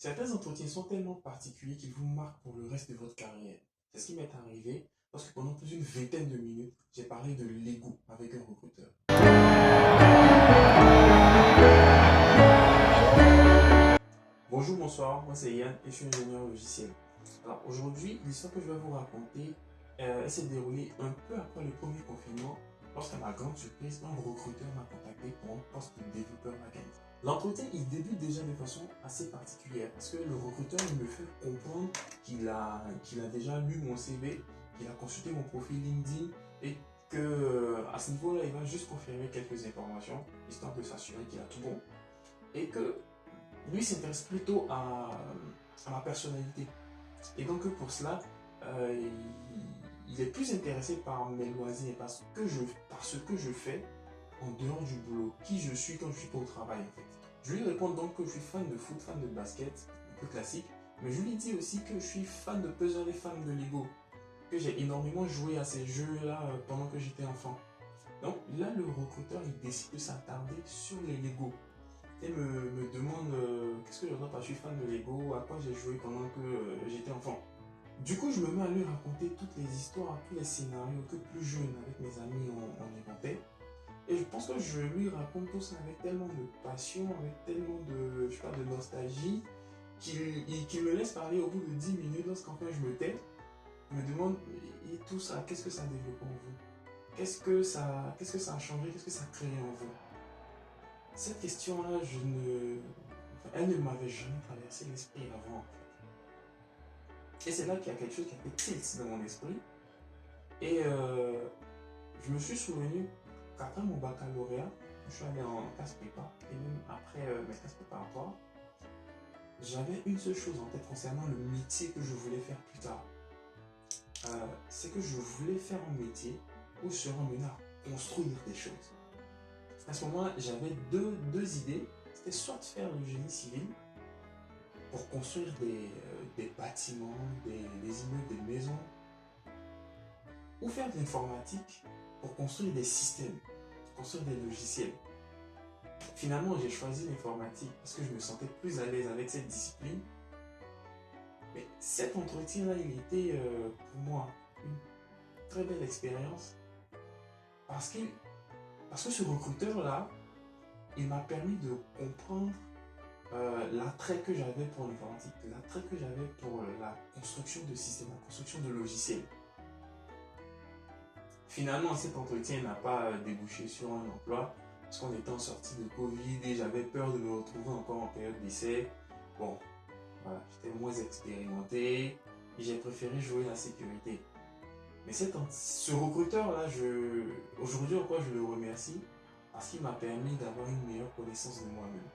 Certains entretiens sont tellement particuliers qu'ils vous marquent pour le reste de votre carrière. C'est ce qui m'est arrivé parce que pendant plus d'une vingtaine de minutes, j'ai parlé de l'ego avec un recruteur. Bonjour, bonsoir, moi c'est Yann et je suis ingénieur logiciel. Alors aujourd'hui, l'histoire que je vais vous raconter, elle s'est déroulée un peu après le premier confinement lorsqu'à ma grande surprise, un recruteur m'a contacté pour un poste de développeur backend. L'entretien, il débute déjà de façon assez particulière parce que le recruteur il me fait comprendre qu'il a déjà lu mon CV, qu'il a consulté mon profil LinkedIn et que à ce niveau-là, il va juste confirmer quelques informations histoire de s'assurer qu'il a tout bon et que lui s'intéresse plutôt à ma personnalité. Et donc pour cela, il est plus intéressé par mes loisirs, par ce que je fais en dehors du boulot, qui je suis quand je suis pas au travail en fait. Je lui réponds donc que je suis fan de foot, fan de basket, un peu classique, mais je lui dis aussi que je suis fan de puzzle et fan de Lego, que j'ai énormément joué à ces jeux-là pendant que j'étais enfant. Donc là, le recruteur, il décide de s'attarder sur les Lego et me demande qu'est-ce que j'entends par je suis fan de Lego, à quoi j'ai joué pendant que j'étais enfant. Du coup, je me mets à lui raconter toutes les histoires, tous les scénarios que plus jeune, avec mes amis, on inventait. Et je pense que je lui raconte tout ça avec tellement de passion, avec tellement de, je sais pas, de nostalgie, qu'il me laisse parler au bout de 10 minutes lorsqu'enfin je me tais. Il me demande, et tout ça, qu'est-ce que ça développe en vous? Qu'est-ce que ça a changé? Qu'est-ce que ça a créé en vous? Cette question-là, elle ne m'avait jamais traversé l'esprit avant. Et c'est là qu'il y a quelque chose qui a fait tilt dans mon esprit. Et je me suis souvenu qu'après mon baccalauréat, je suis allé en classe prépa, et même après mes classes préparatoires, j'avais une seule chose en tête concernant le métier que je voulais faire plus tard. C'est que je voulais faire un métier où je serais amené à construire des choses. À ce moment-là, j'avais deux idées. C'était soit de faire le génie civil pour construire des bâtiments, des immeubles, des maisons, ou faire de l'informatique pour construire des systèmes, construire des logiciels. Finalement, j'ai choisi l'informatique parce que je me sentais plus à l'aise avec cette discipline. Mais cet entretien-là, il était pour moi une très belle expérience parce que, parce que ce recruteur-là, il m'a permis de comprendre l'attrait que j'avais pour l'informatique, l'attrait que j'avais pour la construction de systèmes, la construction de logiciels. Finalement, cet entretien n'a pas débouché sur un emploi parce qu'on était en sortie de Covid et j'avais peur de me retrouver encore en période d'essai. Bon, voilà, j'étais moins expérimenté et j'ai préféré jouer la sécurité. Mais ce recruteur-là, aujourd'hui encore, je le remercie parce qu'il m'a permis d'avoir une meilleure connaissance de moi-même.